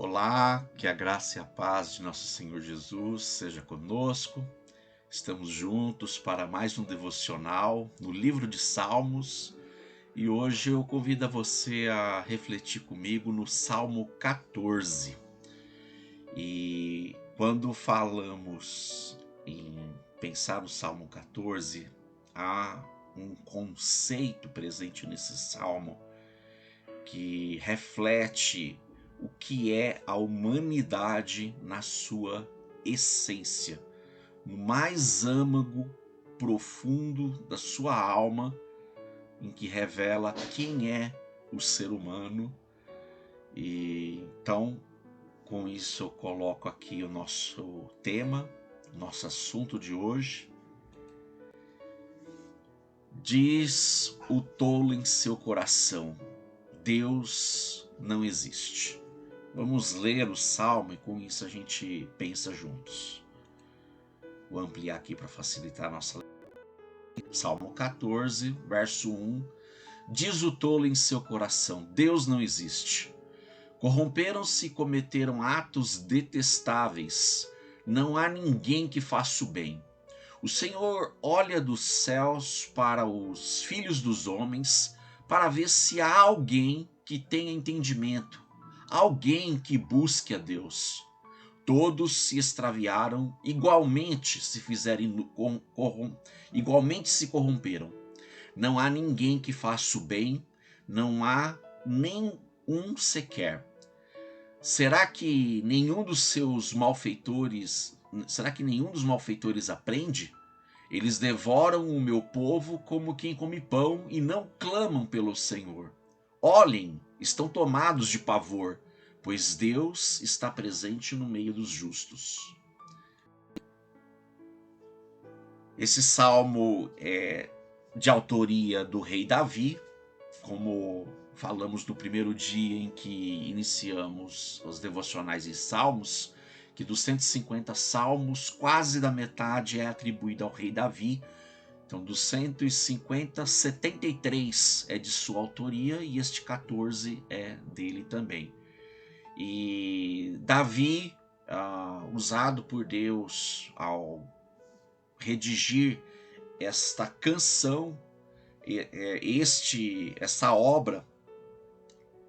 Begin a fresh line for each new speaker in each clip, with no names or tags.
Olá, que a graça e a paz de nosso Senhor Jesus seja conosco. Estamos juntos para mais um devocional no livro de Salmos e hoje eu convido a você a refletir comigo no Salmo 14. E quando falamos em pensar no Salmo 14, há um conceito presente nesse salmo que reflete o que é a humanidade na sua essência, no mais âmago profundo da sua alma, em que revela quem é o ser humano. E então, com isso eu coloco aqui o nosso tema, nosso assunto de hoje. Diz o tolo em seu coração: Deus não existe. Vamos ler o Salmo e com isso a gente pensa juntos. Vou ampliar aqui para facilitar a nossa leitura. Salmo 14, verso 1. Diz o tolo em seu coração: Deus não existe. Corromperam-se e cometeram atos detestáveis. Não há ninguém que faça o bem. O Senhor olha dos céus para os filhos dos homens, para ver se há alguém que tenha entendimento, alguém que busque a Deus. Todos se extraviaram, igualmente se corromperam. Não há ninguém que faça o bem, não há nem um sequer. Será que nenhum dos malfeitores aprende? Eles devoram o meu povo como quem come pão e não clamam pelo Senhor. Olhem, estão tomados de pavor, pois Deus está presente no meio dos justos. Esse salmo é de autoria do rei Davi, como falamos no primeiro dia em que iniciamos os devocionais e salmos, que dos 150 salmos, quase da metade é atribuída ao rei Davi. Então, dos 150, 73 é de sua autoria e este 14 é dele também. E Davi, usado por Deus ao redigir esta canção, essa obra,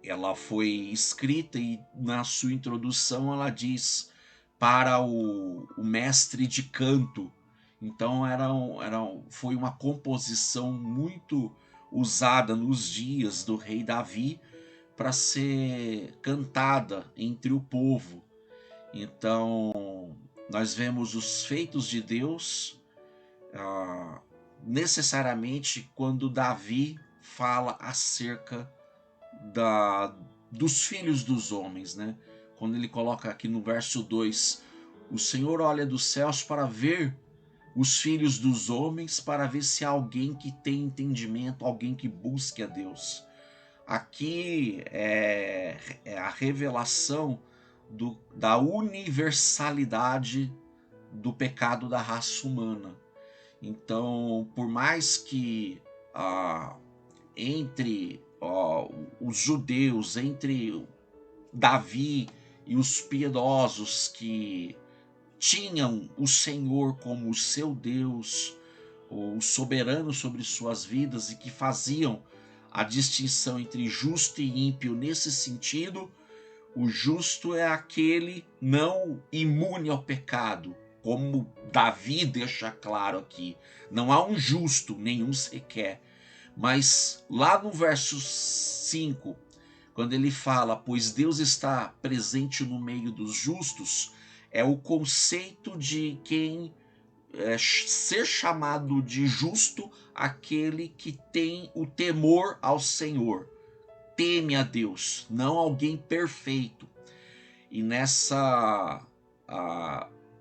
ela foi escrita e na sua introdução ela diz para o mestre de canto. Então foi uma composição muito usada nos dias do rei Davi para ser cantada entre o povo. Então nós vemos os feitos de Deus necessariamente quando Davi fala acerca dos filhos dos homens, né? Quando ele coloca aqui no verso 2, o Senhor olha dos céus para ver os filhos dos homens, para ver se há alguém que tem entendimento, alguém que busque a Deus. Aqui é a revelação da universalidade do pecado da raça humana. Então, por mais que entre os judeus, entre Davi e os piedosos que tinham o Senhor como o seu Deus, o soberano sobre suas vidas e que faziam a distinção entre justo e ímpio nesse sentido, o justo é aquele não imune ao pecado, como Davi deixa claro aqui. Não há um justo, nenhum sequer. Mas lá no verso 5, quando ele fala, pois Deus está presente no meio dos justos, é o conceito de quem ser chamado de justo aquele que tem o temor ao Senhor, teme a Deus, não alguém perfeito. E nessa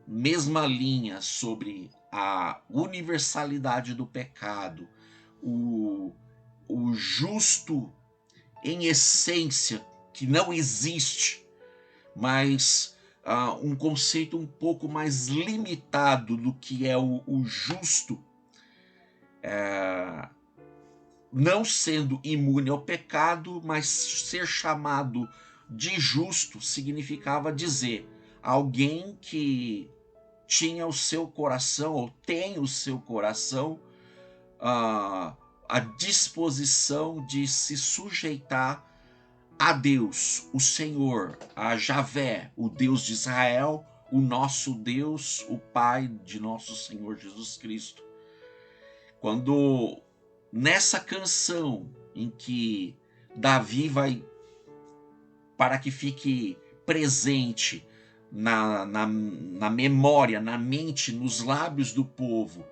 mesma linha sobre a universalidade do pecado, o justo em essência, que não existe, mas um conceito um pouco mais limitado do que é o justo, não sendo imune ao pecado, mas ser chamado de justo significava dizer alguém que tinha o seu coração, ou tem o seu coração, a disposição de se sujeitar a Deus, o Senhor, a Javé, o Deus de Israel, o nosso Deus, o Pai de nosso Senhor Jesus Cristo. Quando nessa canção em que Davi vai, para que fique presente na memória, na mente, nos lábios do povo,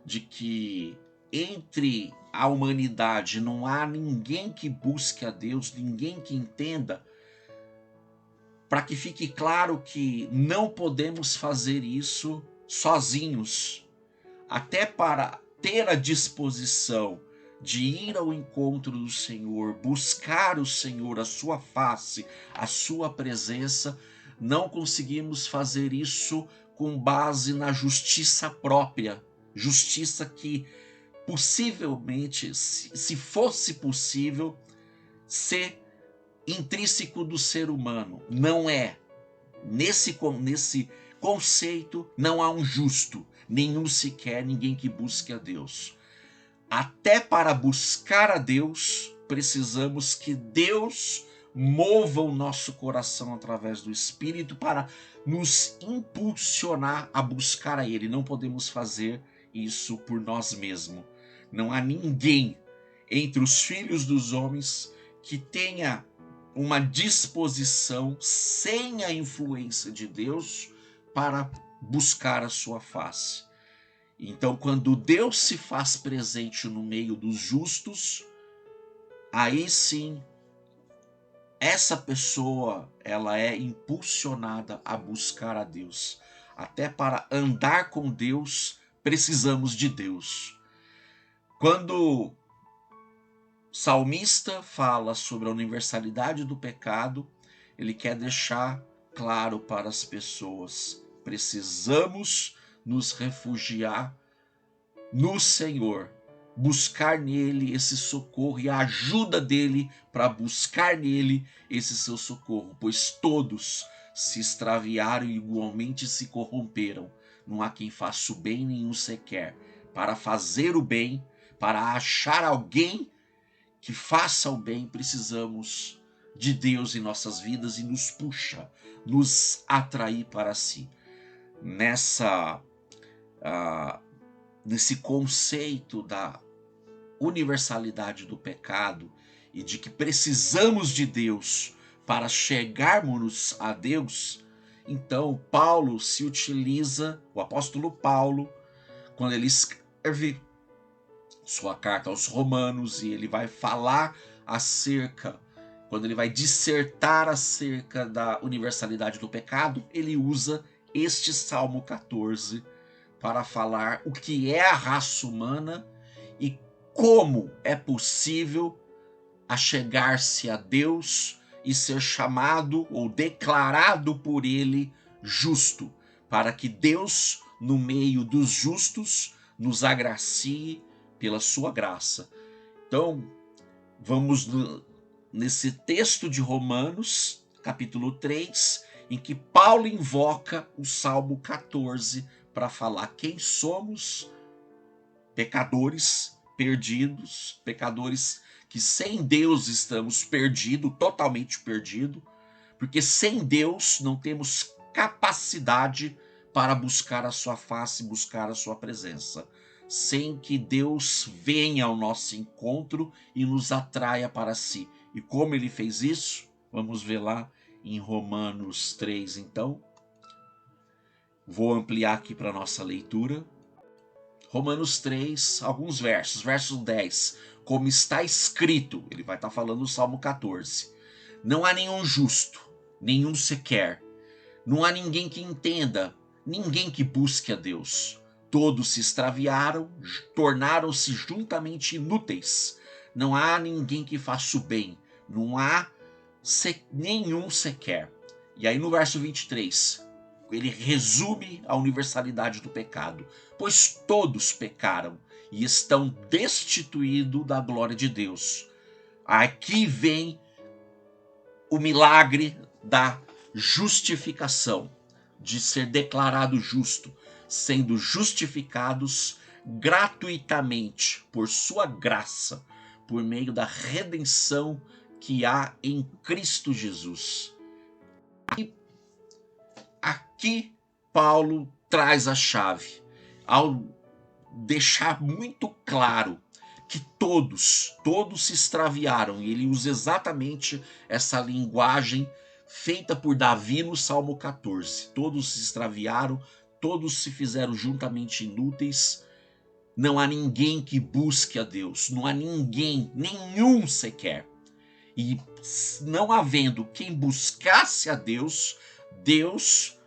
de que entre a humanidade não há ninguém que busque a Deus, ninguém que entenda, para que fique claro que não podemos fazer isso sozinhos, até para ter a disposição de ir ao encontro do Senhor, buscar o Senhor, a sua face, a sua presença. Não conseguimos fazer isso com base na justiça própria, justiça que possivelmente, se fosse possível, ser intrínseco do ser humano. Não é. Nesse conceito não há um justo, nenhum sequer, ninguém que busque a Deus. Até para buscar a Deus, precisamos que Deus mova o nosso coração através do Espírito para nos impulsionar a buscar a Ele. Não podemos fazer isso por nós mesmos. Não há ninguém entre os filhos dos homens que tenha uma disposição sem a influência de Deus para buscar a sua face. Então, quando Deus se faz presente no meio dos justos, aí sim, essa pessoa, ela é impulsionada a buscar a Deus. Até para andar com Deus, precisamos de Deus. Quando o salmista fala sobre a universalidade do pecado, ele quer deixar claro para as pessoas: precisamos nos refugiar no Senhor, buscar nele esse socorro e a ajuda dele para buscar nele esse seu socorro, pois todos se extraviaram e igualmente se corromperam. Não há quem faça o bem, nenhum sequer. Para fazer o bem, para achar alguém que faça o bem, precisamos de Deus em nossas vidas e nos puxa, nos atrair para si. Nesse conceito da universalidade do pecado e de que precisamos de Deus para chegarmos a Deus, então Paulo se utiliza, o apóstolo Paulo, quando ele escreve sua carta aos Romanos, e ele vai falar acerca, quando ele vai dissertar acerca da universalidade do pecado, ele usa este Salmo 14 para falar o que é a raça humana e como é possível achegar-se a Deus e ser chamado ou declarado por ele justo, para que Deus, no meio dos justos, nos agracie pela sua graça. Então, vamos nesse texto de Romanos, capítulo 3, em que Paulo invoca o Salmo 14 para falar quem somos: pecadores perdidos, pecadores que sem Deus estamos perdidos, totalmente perdidos, porque sem Deus não temos capacidade para buscar a sua face, buscar a sua presença, sem que Deus venha ao nosso encontro e nos atraia para si. E como ele fez isso? Vamos ver lá em Romanos 3, então. Vou ampliar aqui para a nossa leitura. Romanos 3, alguns versos. Verso 10. Como está escrito, ele vai estar falando do Salmo 14. Não há nenhum justo, nenhum sequer. Não há ninguém que entenda, ninguém que busque a Deus. Todos se extraviaram, tornaram-se juntamente inúteis. Não há ninguém que faça o bem. Não há nenhum sequer. E aí no verso 23, ele resume a universalidade do pecado. Pois todos pecaram e estão destituídos da glória de Deus. Aqui vem o milagre da justificação, de ser declarado justo, sendo justificados gratuitamente por sua graça, por meio da redenção que há em Cristo Jesus. E aqui Paulo traz a chave ao deixar muito claro que todos se extraviaram, e ele usa exatamente essa linguagem feita por Davi no Salmo 14. Todos se extraviaram, todos se fizeram juntamente inúteis. Não há ninguém que busque a Deus, não há ninguém, nenhum sequer. E não havendo quem buscasse a Deus, Deus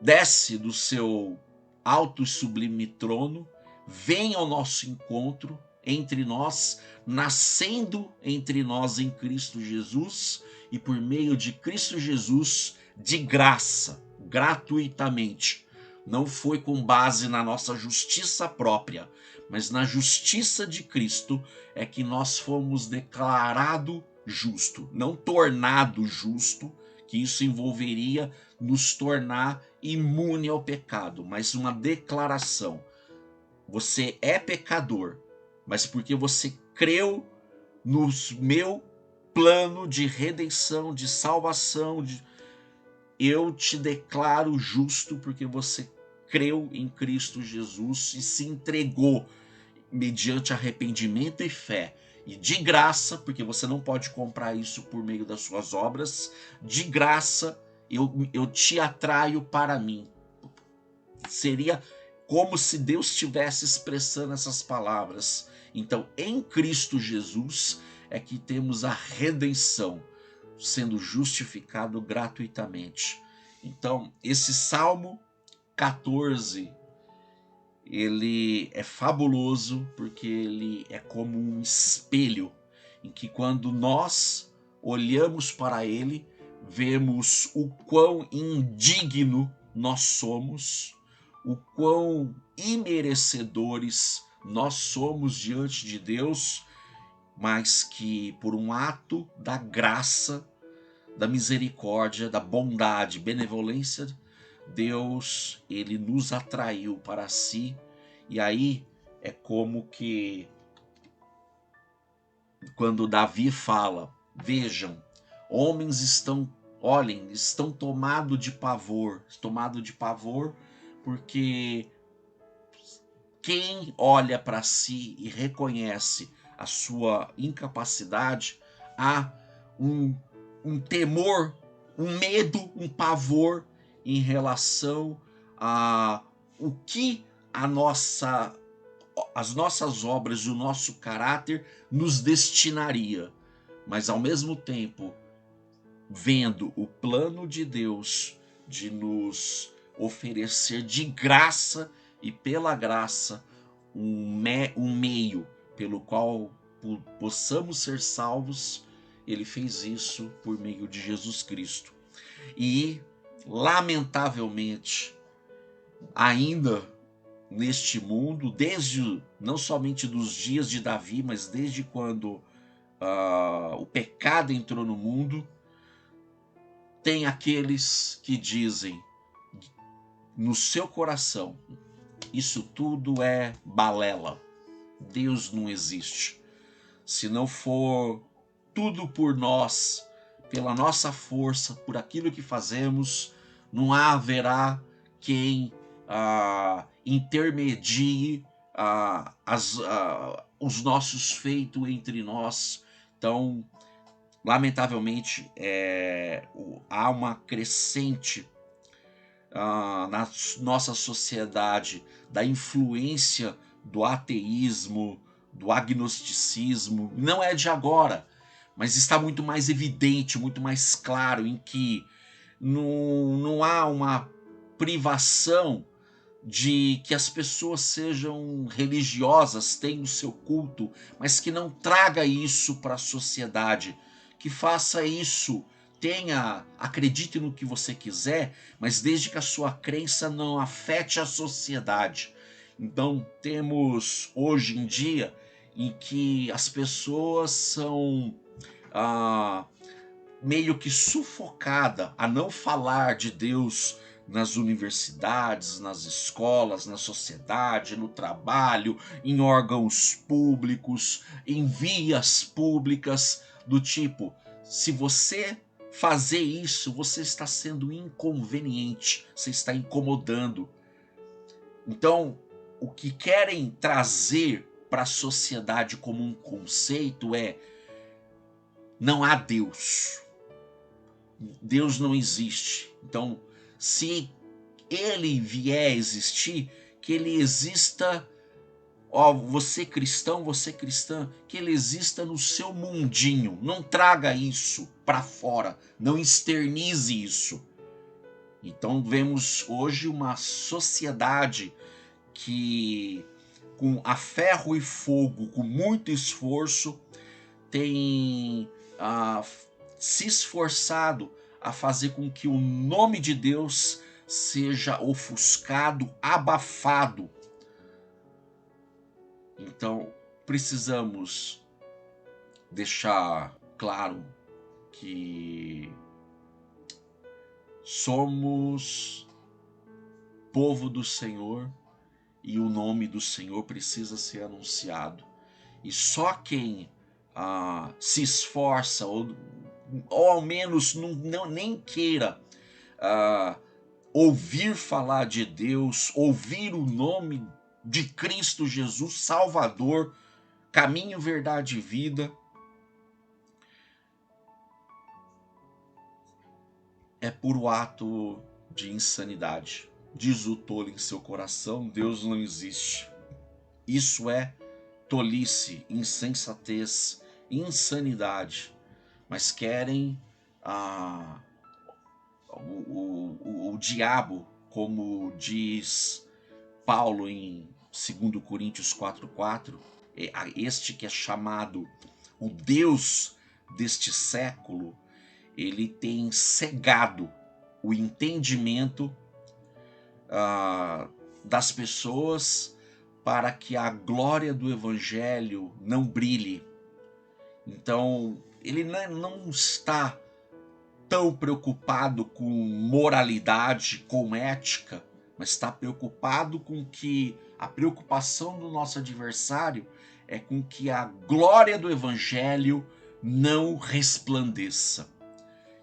desce do seu alto e sublime trono, vem ao nosso encontro entre nós, nascendo entre nós em Cristo Jesus, e por meio de Cristo Jesus, de graça, gratuitamente. Não foi com base na nossa justiça própria, mas na justiça de Cristo é que nós fomos declarado justo, não tornado justo, que isso envolveria nos tornar imune ao pecado, mas uma declaração. Você é pecador, mas porque você creu no meu plano de redenção, de salvação, eu te declaro justo porque você creu em Cristo Jesus e se entregou mediante arrependimento e fé. E de graça, porque você não pode comprar isso por meio das suas obras, de graça eu te atraio para mim. Seria como se Deus estivesse expressando essas palavras. Então, em Cristo Jesus é que temos a redenção, sendo justificado gratuitamente. Então, esse Salmo 14, ele é fabuloso porque ele é como um espelho em que quando nós olhamos para ele, vemos o quão indigno nós somos, o quão imerecedores nós somos diante de Deus, mas que por um ato da graça, da misericórdia, da bondade, benevolência, Deus, ele nos atraiu para si. E aí é como que quando Davi fala, vejam, homens estão tomados de pavor, porque quem olha para si e reconhece a sua incapacidade, há um temor, um medo, um pavor em relação a o que as nossas obras e o nosso caráter nos destinaria. Mas ao mesmo tempo, vendo o plano de Deus de nos oferecer de graça e pela graça um meio pelo qual possamos ser salvos, ele fez isso por meio de Jesus Cristo. E, lamentavelmente, ainda neste mundo, desde não somente dos dias de Davi, mas desde quando o pecado entrou no mundo, tem aqueles que dizem no seu coração, isso tudo é balela, Deus não existe. Se não for tudo por nós, pela nossa força, por aquilo que fazemos, não haverá quem intermedie os nossos feitos entre nós. Então, lamentavelmente, há uma crescente na nossa sociedade da influência do ateísmo, do agnosticismo. Não é de agora, mas está muito mais evidente, muito mais claro, em que não há uma privação de que as pessoas sejam religiosas, tenham o seu culto, mas que não traga isso para a sociedade, que faça isso, acredite no que você quiser, mas desde que a sua crença não afete a sociedade. Então temos hoje em dia em que as pessoas são meio que sufocada a não falar de Deus nas universidades, nas escolas, na sociedade, no trabalho, em órgãos públicos, em vias públicas, do tipo, se você fazer isso, você está sendo inconveniente, você está incomodando. Então, o que querem trazer para a sociedade como um conceito é: não há Deus. Deus não existe. Então, se ele vier a existir, que ele exista, ó, você cristão, você cristã, que ele exista no seu mundinho. Não traga isso para fora, não externize isso. Então vemos hoje uma sociedade que, com a ferro e fogo, com muito esforço, tem se esforçado a fazer com que o nome de Deus seja ofuscado, abafado. Então, precisamos deixar claro que somos povo do Senhor e o nome do Senhor precisa ser anunciado. E só quem se esforça, ou ao menos nem queira ouvir falar de Deus, ouvir o nome de Cristo Jesus, Salvador, caminho, verdade e vida, é puro ato de insanidade. Diz o tolo em seu coração: Deus não existe. Isso é tolice, insensatez, insanidade. Mas querem o diabo, como diz Paulo em 2 Coríntios 4,4, este que é chamado o Deus deste século, ele tem cegado o entendimento das pessoas para que a glória do evangelho não brilhe. Então, ele não está tão preocupado com moralidade, com ética, mas está preocupado com que a preocupação do nosso adversário é com que a glória do evangelho não resplandeça.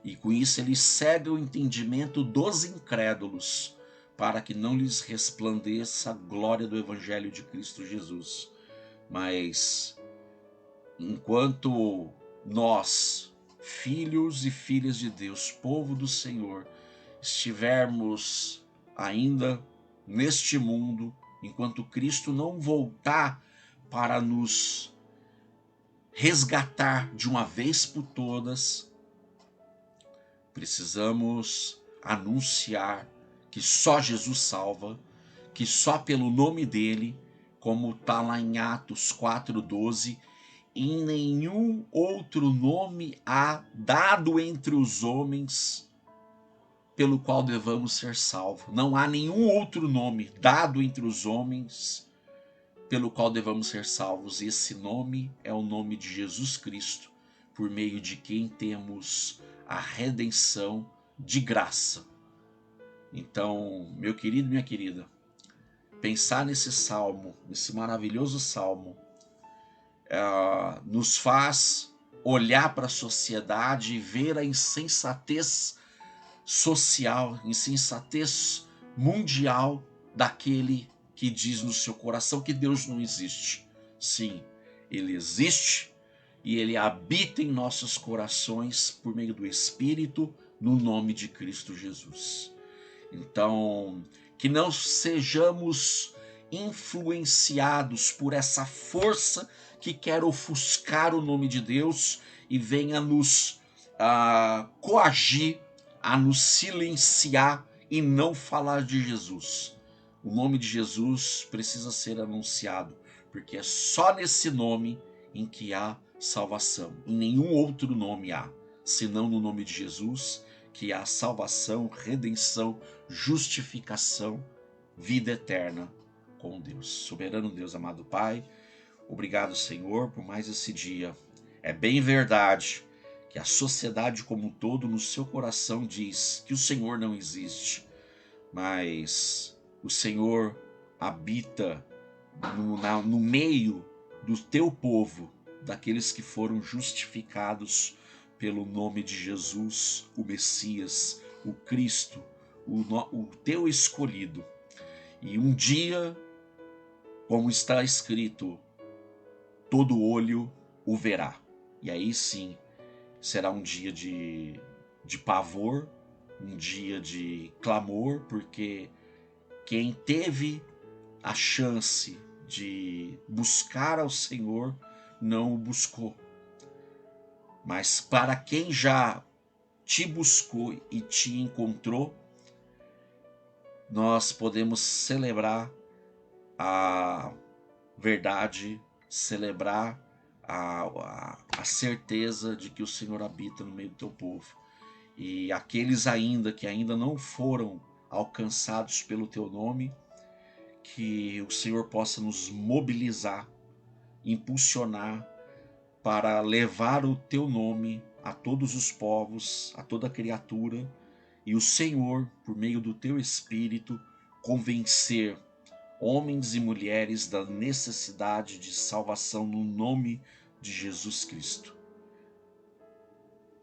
E com isso ele cega o entendimento dos incrédulos, para que não lhes resplandeça a glória do evangelho de Cristo Jesus. Mas enquanto nós, filhos e filhas de Deus, povo do Senhor, estivermos ainda neste mundo, enquanto Cristo não voltar para nos resgatar de uma vez por todas, precisamos anunciar que só Jesus salva, que só pelo nome dele, como está lá em Atos 4,12, em nenhum outro nome há dado entre os homens pelo qual devamos ser salvos. Não há nenhum outro nome dado entre os homens pelo qual devamos ser salvos. Esse nome é o nome de Jesus Cristo, por meio de quem temos a redenção de graça. Então, meu querido, minha querida, pensar nesse salmo, nesse maravilhoso salmo, nos faz olhar para a sociedade e ver a insensatez social, insensatez mundial daquele que diz no seu coração que Deus não existe. Sim, ele existe e ele habita em nossos corações por meio do Espírito, no nome de Cristo Jesus. Então, que não sejamos influenciados por essa força que quer ofuscar o nome de Deus e venha nos coagir a nos silenciar e não falar de Jesus. O nome de Jesus precisa ser anunciado, porque é só nesse nome em que há salvação. Em nenhum outro nome há, senão no nome de Jesus, que há salvação, redenção, justificação, vida eterna com Deus. Soberano Deus, amado Pai, obrigado, Senhor, por mais esse dia. É bem verdade que a sociedade como um todo no seu coração diz que o Senhor não existe, mas o Senhor habita no meio do teu povo, daqueles que foram justificados pelo nome de Jesus, o Messias, o Cristo, o teu escolhido. E um dia, como está escrito, todo olho o verá. E aí sim, será um dia de pavor, um dia de clamor, porque quem teve a chance de buscar ao Senhor não o buscou. Mas para quem já te buscou e te encontrou, nós podemos celebrar a verdade, celebrar a certeza de que o Senhor habita no meio do teu povo. E aqueles ainda que ainda não foram alcançados pelo teu nome, que o Senhor possa nos mobilizar, impulsionar para levar o teu nome a todos os povos, a toda criatura, e o Senhor, por meio do teu Espírito, convencer homens e mulheres da necessidade de salvação no nome de Jesus Cristo.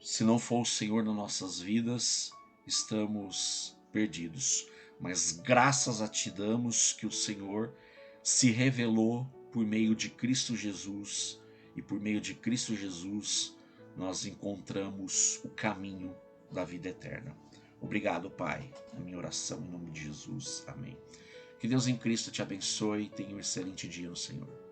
Se não for o Senhor nas nossas vidas, estamos perdidos. Mas graças a ti damos que o Senhor se revelou por meio de Cristo Jesus, e por meio de Cristo Jesus nós encontramos o caminho da vida eterna. Obrigado, Pai. A minha oração em nome de Jesus. Amém. Que Deus em Cristo te abençoe e tenha um excelente dia no Senhor.